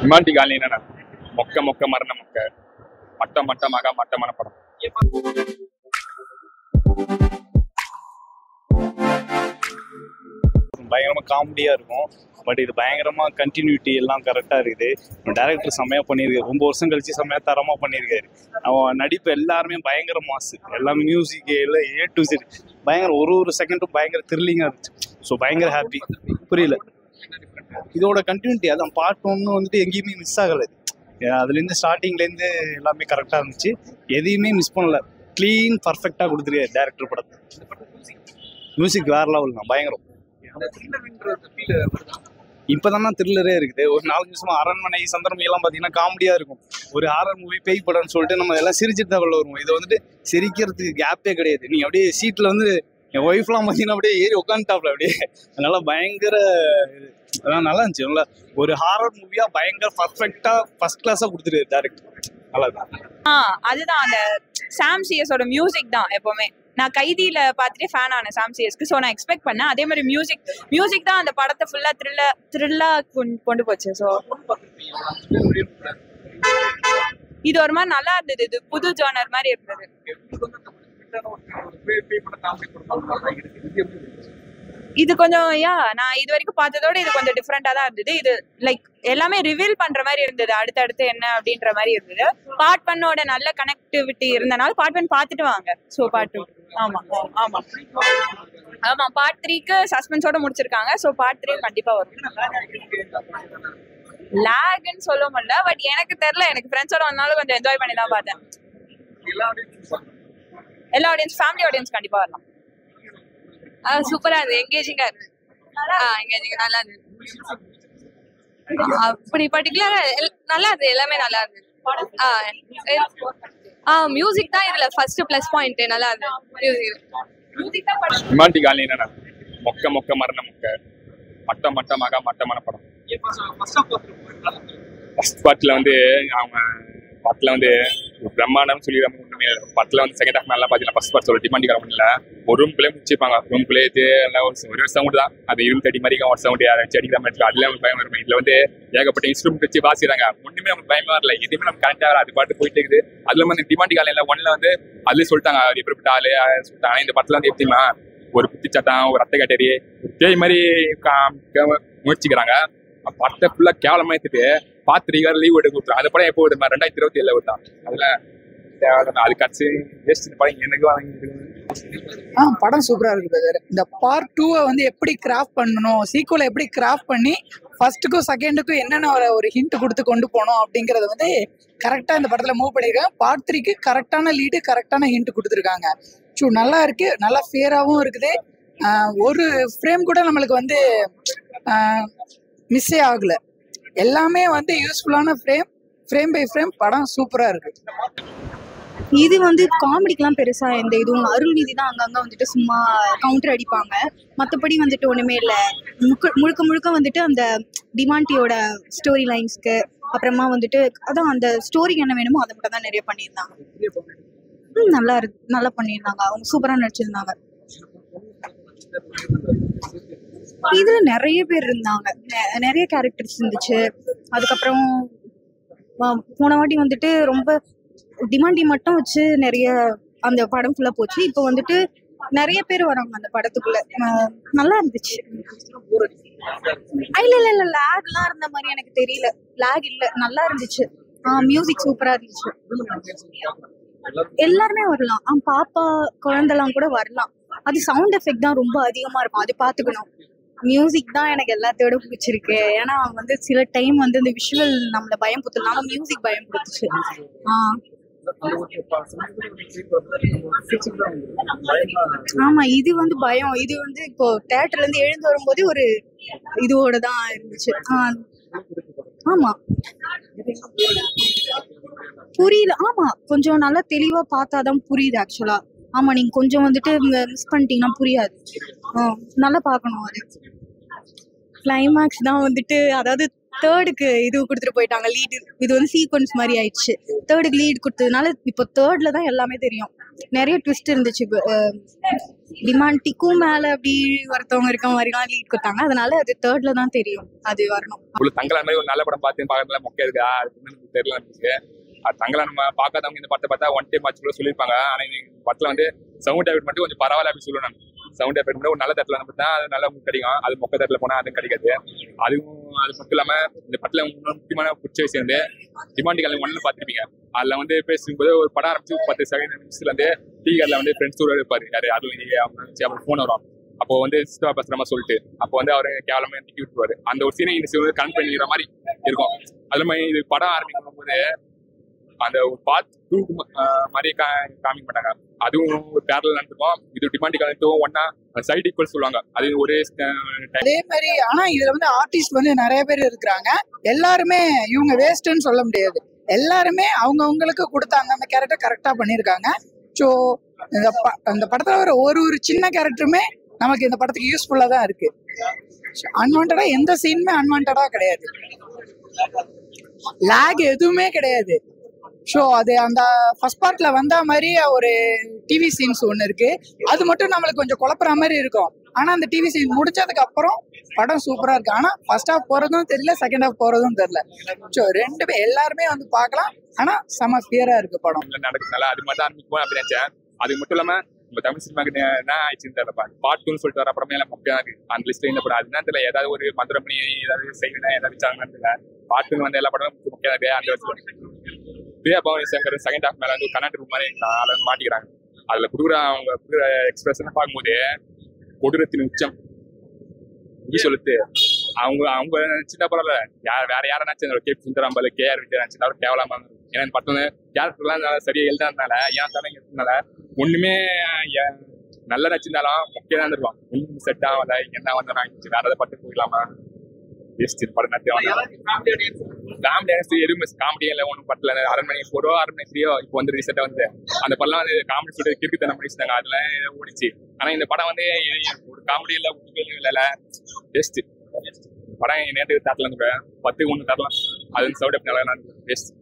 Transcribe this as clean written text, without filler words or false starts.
இமாண்டி colony என்னன்னா மொக்க மொக்க மரண மொக்க மட்ட மட்டமாக மட்டமான படம். பயங்கரமா காமெடியா இருக்கும். பட் இது பயங்கரமா கண்டினியூட்டி எல்லாம் கரெக்டா இருக்குது. டைரக்டர் செம்மையா பண்ணியிருக்காரு. ரொம்ப வருஷம் கழிச்சு செம்மையா தரமா பண்ணியிருக்காரு. அவன் நடிப்பு எல்லாருமே பயங்கர மாசு. எல்லாம் மியூசிக் எல்லாம் A to Z பயங்கர ஒரு செகண்டும் பயங்கர த்ரில்லிங்கா இருந்துச்சு. ஸோ பயங்கர ஹாப்பி. புரியல, இதோட கண்டினியூட்டி அதான் பார்ட் 1 வந்துட்டு எங்கேயுமே மிஸ் ஆகலை. அதுலேருந்து ஸ்டார்டிங்லேருந்து எல்லாமே கரெக்டாக இருந்துச்சு. எதையுமே மிஸ் பண்ணல. க்ளீன் பர்ஃபெக்டாக கொடுத்துருக்காரு டேரக்டர் படத்தை. மியூசிக் வேற லெவல் தான், பயங்கரம். இப்போதான் த்ரில்லரே இருக்குது. ஒரு 4 நிமிஷமா அரண்மனை சந்திரமணி எல்லாம் பார்த்தீங்கன்னா காமெடியாக இருக்கும். ஒரு ஹாரர் மூவி பேய் படம்னு சொல்லிட்டு நம்ம எல்லாம் சிரிச்சுட்டு தான் உள்ள வருவோம். இதை வந்துட்டு சிரிக்கிறதுக்கு கேப்பே கிடையாது. நீ அப்படியே சீட்டில் வந்து என் ஒய்ஃப்லாம் பார்த்தீங்கன்னா அப்படியே ஏறி உட்காந்துட்டாப்ல அப்படியே. அதனால பயங்கர அதான் நல்லா இருந்துச்சு. நல்லா ஒரு ஹாரர் மூவியா பயங்கர பர்ஃபெக்டா ஃபர்ஸ்ட் கிளாஸா கொடுத்துருக்காரு டேரக்டர். நல்லா இருக்கு. அதுதான் அந்த சாம் சிஎஸோட மியூசிக் தான். எப்பவுமே நான் கைதியில பார்த்துட்டு ஃபேன் ஆனேன் சாம் சிஎஸ்க்கு. ஸோ நான் எக்ஸ்பெக்ட் பண்ணேன் அதே மாதிரி மியூசிக் தான் அந்த படத்தை ஃபுல்லா த்ரில்லா கொண்டு போச்சு. ஸோ இது ஒரு மாதிரி நல்லா இருந்தது. இது புது ஜானர் மாதிரி இருந்தது. இது கொஞ்சம் நான் இது வரைக்கும் பார்த்ததோட இது கொஞ்சம் டிஃப்ரெண்டா தான் இருந்தது. இது லைக் எல்லாமே ரிவீல் பண்ற மாதிரி இருந்தது. அடுத்தடுத்து என்ன அப்படின்ற மாதிரி இருந்தது. பார்ட் 1ஓட நல்ல கனெக்டிவிட்டி இருந்தனால பார்ட் 1 பார்த்துட்டு வாங்க. ஸோ பார்ட் 2 ஆமா ஆமா ஆமா பார்ட் 3க்கு சஸ்பென்ஸோட முடிச்சிருக்காங்க. ஸோ பார்ட் 3 கண்டிப்பா வரும். லேக்னு சொல்ல முடியல, பட் எனக்கு தெரியல. எனக்கு ஃப்ரெண்ட்ஸோட வந்தாலும் கொஞ்சம் என்ஜாய் பண்ணி தான் பார்த்தேன். எல்லா ஆடியன்ஸ் ஃபேமிலி ஆடியன்ஸ் கண்டிப்பா வரலாம். சூப்பரா இருக்கு, எங்கேஜிங்கா இருக்கு. எங்கேஜிங் நல்லா இருக்கு. அப்படி பர்டிகுலரா நல்லா இருக்கு, எல்லாமே நல்லா இருக்கு. மியூசிக் தான் இதுல ஃபர்ஸ்ட் பிளஸ் பாயிண்ட். நல்லா இருக்கு மியூசிக். இமாண்டி காலனி என்னன்னா மொக்க மொக்க மரண மொக்க மட்ட மட்டமாக மட்டமான படம். ஃபர்ஸ்ட் பார்ட்ல வந்து அவங்க படத்துல வந்து பிரம்மாண்டம் சொல்லி ஒண்ணுமே படத்துல வந்து செகண்ட் ஹாஃப் நல்லா பாத்தீங்கன்னா ஃபர்ஸ்ட் பார்ட் சொல்ல டிமாண்டி காரணம் ஒரு ரூம்குள்ளே முடிச்சிருப்பாங்க. ரூம்குள்ளே ஒரு சவுண்ட் தான். அது இரும்பு தடி மாதிரி ஒரு சவுண்ட் யாராச்சும் அடிக்கிற மாதிரி இருக்கு. அதுல பயம் வரும். இதுல வந்து ஏகப்பட்ட இன்ஸ்ட்ருமெண்ட் வச்சு வாசிக்கிறாங்க. ஒண்ணுமே நமக்கு பயமா வரல. எதுவுமே நம்ம கரெக்டா வர அது பாட்டு போயிட்டு இருக்குது. அதுல வந்து டிமாண்டி காலையில ஒன்ல வந்து அதுலேயே சொல்லிட்டாங்க எப்படிப்பட்ட ஆளு சொல்லிட்டாங்க. இந்த படத்துல வந்து எப்படின்னா ஒரு குத்தி சட்டம் ஒரு அட்டை கட்டேரி பேய் மாதிரி முயற்சிக்கிறாங்க. படத்தை ஃபுல்லா கேவலமா எடுத்துட்டு பார்த்து லீவ் எடுக்க கொடுத்துரும். அந்த படம் எப்போ விடுமா 2027 விட்டான். அதுல அது கட்சி படம் எனக்கு படம் சூப்பரா இருக்கு. இந்த பார்ட் 2 வந்து எப்படி கிராஃப்ட் பண்ணணும், சீக்குவலை எப்படி கிராஃப்ட் பண்ணி ஃபர்ஸ்ட்டுக்கும் செகண்டுக்கும் என்னென்ன ஒரு ஹிண்ட் கொடுத்து கொண்டு போனோம் அப்படிங்கறது வந்து கரெக்டா இந்த படத்துல மூவ் பண்ணிருக்காங்க. பார்ட் 3க்கு கரெக்டான லீடு, கரெக்டான ஹிண்ட் கொடுத்துருக்காங்க. ஸோ நல்லா இருக்கு, நல்லா ஃபேராகவும் இருக்குது. ஒரு ஃப்ரேம் கூட நம்மளுக்கு வந்து மிஸ்ஸே ஆகல. எல்லாமே வந்து யூஸ்ஃபுல்லான ஃப்ரேம் பை ஃப்ரேம். படம் சூப்பரா இருக்கு. இது வந்து காமெடிக்கெலாம் பெருசா எந்த இதுவும் அருள்நிதி தான் அங்கங்க வந்துட்டு சும்மா கவுண்டர் அடிப்பாங்க. மற்றபடி வந்துட்டு ஒண்ணுமே இல்லை. முழுக்க முழுக்க வந்துட்டு அந்த டிமாண்டியோட ஸ்டோரி லைன்ஸ்க்கு அப்புறமா வந்துட்டு அதான் அந்த ஸ்டோரிக்கு என்ன வேணுமோ அதை மட்டும் தான் நிறைய பண்ணியிருந்தாங்க. நல்லா பண்ணியிருந்தாங்க. அவங்க சூப்பரா நடிச்சிருந்தாங்க. இதுல நிறைய பேர் இருந்தாங்க, நிறைய கேரக்டர்ஸ் இருந்துச்சு. அதுக்கப்புறம் போன வாட்டி வந்துட்டு ரொம்ப டிமாண்டி மட்டும் வச்சு நிறைய அந்த படம் ஃபுல்லா போச்சு. இப்போ வந்துட்டு நிறைய பேர் வராங்க அந்த படத்துக்குள்ள. நல்லா இருந்துச்சு. இல்ல லேக்லாம் இருந்த மாதிரி எனக்கு தெரியல. லேக் இல்ல, நல்லா இருந்துச்சு. மியூசிக் சூப்பரா இருந்துச்சு. எல்லாருமே வரலாம். பாப்பா குழந்தைலாம் கூட வரலாம். அது சவுண்ட் எஃபெக்ட் தான் ரொம்ப அதிகமா இருக்கும், அது பாத்துக்கணும். மியூசிக் தான் எனக்கு எல்லாத்தோட பிடிச்சிருக்கு. ஏன்னா வந்து சில டைம் வந்து இந்த விஷுவல் நம்மள பயம் கொடுத்தனால மியூசிக் பயம் கொடுத்துச்சு. ஆமா, இது வந்து பயம். இது வந்து இப்போ தியேட்டர்ல இருந்து எழுந்து வரும்போது ஒரு இதோட தான் இருந்துச்சு. ஆமா புரியல. ஆமா, கொஞ்சம் நல்லா தெளிவா பார்த்தாதான் புரியுது ஆக்சுவலா. ஆமா, நீங்க கொஞ்சம் வந்துட்டு மிஸ் பண்ணிட்டீங்கன்னா புரியாது. நல்லா பார்க்கணும். அது கிளைமேக்ஸ் தான் வந்துட்டு, அதாவது தேர்டுக்கு இது கொடுத்துட்டு போயிட்டாங்க லீடு. இது வந்து சீக்வன்ஸ் மாதிரி ஆயிடுச்சு. தேர்டுக்கு லீட் கொடுத்ததுனால இப்போ தேர்ட்ல தான் எல்லாமே தெரியும். நிறைய ட்விஸ்ட் இருந்துச்சு. டிமாண்டிக்கும் மேல அப்படி ஒருத்தவங்க இருக்க மாதிரிலாம் லீட் கொடுத்தாங்க. அதனால அது தேர்ட்ல தான் தெரியும் அது வரணும். தங்கலா மாதிரி ஒரு நல்ல படம் பார்த்து பார்க்கறதுல மொக்கையா இருக்கா அது தெரியல இருக்கு. அது தங்கலா நம்ம பார்க்காதவங்க இந்த படத்தை பார்த்தா ஒன் டைம் வாட்ச் கூட சொல்லியிருப்பாங்க. ஆனா இந்த படத்துல வந்து சவுண்ட் எஃபெக்ட் மட்டும் கொஞ்சம் பரவாயில்ல அப்படி சொல்லணும். சவுண்ட் எஃபெக்ட் மட்டும் ஒரு நல்ல தட்டில் நம்ம தான் அது நல்லா உங்களுக்கு கிடைக்கும். அது மொக்க தட்டில் போனால் அதுவும் கிடைக்காது. அதுவும் அது மட்டும் இல்லாமல் இந்த படத்தில் முக்கியமான பிடிச்ச விஷயம் வந்து டிமாண்டி காலையில் ஒன்று பார்த்துருப்பீங்க. அதில் வந்து பேசும்போது ஒரு படம் ஆரம்பிச்சு 10 செகண்ட் வந்து டீ காரில் வந்து ஃப்ரெண்ட்ஸ் கூட இருப்பார். யார் அப்புறம் ஃபோன் வரும். அப்போ வந்து சிஸ்டமா பேசுற மாதிரி சொல்லிட்டு அப்போ வந்து அவரு கேவலமே திக்கி விட்டுருவாரு. அந்த ஒரு சீனை இந்த சீனை கனெக்ட் பண்ணிக்கிற மாதிரி இருக்கும். அது மாதிரி இது படம் ஆரம்பிக்கும் போது அந்த ஒரு பார்ட் 2 மாதிரி காமிக்க மாட்டாங்க. அதுவும் ஒரு பேரல் நடந்துக்கும். இது டிமாண்டி காலையும் ஒன்னா சைட் ஈக்குவல் சொல்லுவாங்க. அது ஒரே அதே மாதிரி. ஆனா இதுல வந்து ஆர்டிஸ்ட் வந்து நிறைய பேர் இருக்கிறாங்க. எல்லாருமே இவங்க வேஸ்ட்ன்னு சொல்ல முடியாது. எல்லாருமே அவங்களுக்கு கொடுத்த அந்த கேரக்டர் கரெக்டா பண்ணியிருக்காங்க. ஸோ இந்த படத்துல வர ஒரு சின்ன கேரக்டருமே நமக்கு இந்த படத்துக்கு யூஸ்ஃபுல்லா தான் இருக்கு. அன்வான்டா எந்த சீனுமே அன்வான்டா கிடையாது. லேக் எதுவுமே கிடையாது. ஸோ அது அந்த ஃபர்ஸ்ட் பார்ட்ல வந்த மாதிரி ஒரு டிவி சீன்ஸ் ஒன்று இருக்கு. அது மட்டும் நம்மளுக்கு கொஞ்சம் குழப்புற மாதிரி இருக்கும். ஆனா அந்த டிவி சீன் முடிச்சதுக்கு அப்புறம் படம் சூப்பரா இருக்கு. ஆனா ஃபர்ஸ்ட் ஹாஃப் போறதும் தெரியல, செகண்ட் ஹாஃப் போறதும் தெரியல. ஸோ ரெண்டுமே எல்லாருமே வந்து பார்க்கலாம். ஆனா செம கிளியரா இருக்கு படம். நடக்குதுனால அது மாதிரி தான் ஆரம்பிக்கும் அப்படின்னு நினைச்சேன். அது மட்டும் இல்லாம நம்ம தமிழ் சினிமாக்கு என்ன ஆயிடுச்சுன்னு தெரியல. பார்ட் 2 சொல்லிட்டு வர படமே எல்லாம் மொக்கையா இருக்கு. அந்த லிஸ்ட்ல இந்த படம் அதுதான் தெரியல. ஏதாவது ஒரு மந்திரம் பண்ணி ஏதாவது செய்யணும் ஏதாவது வச்சாங்கன்னு தெரியல. பார்ட் 2 வந்து எல்லா படமும் மொக்கையா இருக்கு. அந்த வருஷம் பவனி சங்கர் செகண்ட் ஹாஃப் மேல வந்து கர்நாடக மாதிரி மாட்டிக்கிறாங்க. அதுல அவங்க கொடுக்குற எக்ஸ்பிரஷன் பார்க்கும்போது கொடூரத்தின் உச்சம் சொல்லுது. அவங்க நினைச்சுட்டா பரவாயில்ல. வேற யாரை நினைச்சு கே சுந்தராம்பால் KR விஜய் நினைச்சா கேவலாமா. ஏன்னா படத்துல கேரக்டர்லாம் சரியா எழுதாதனால ஏன் தலை எழுதுனால ஒண்ணுமே நல்லா நடிச்சிருந்தாலும் முக்கியம் தான் இருப்பான். ஒன்றும் செட் ஆகல. என்ன வந்து வேற ஏதாவது பட்டு போயிடலாமா படம் எதுவுமே காமெடியா இல்லை. ஒன்றும் படத்துல அரண்மனை 4 அரண்மனை 3 இப்போ வந்து ரீசெண்டா வந்து அந்த படம் வந்து காமெடி சொல்லிட்டு கிறுக்குத்தனம் பண்ணிச்சுட்டாங்க. அதுல ஓடிச்சு. ஆனா இந்த படம் வந்து ஒரு காமெடி இல்லை, ஒன்றுமே இல்லை. பெஸ்ட் படம் நேரத்துக்கு தரலாம். 10 1 தரலாம். அது சவுண்ட் நல்லா பெஸ்ட்.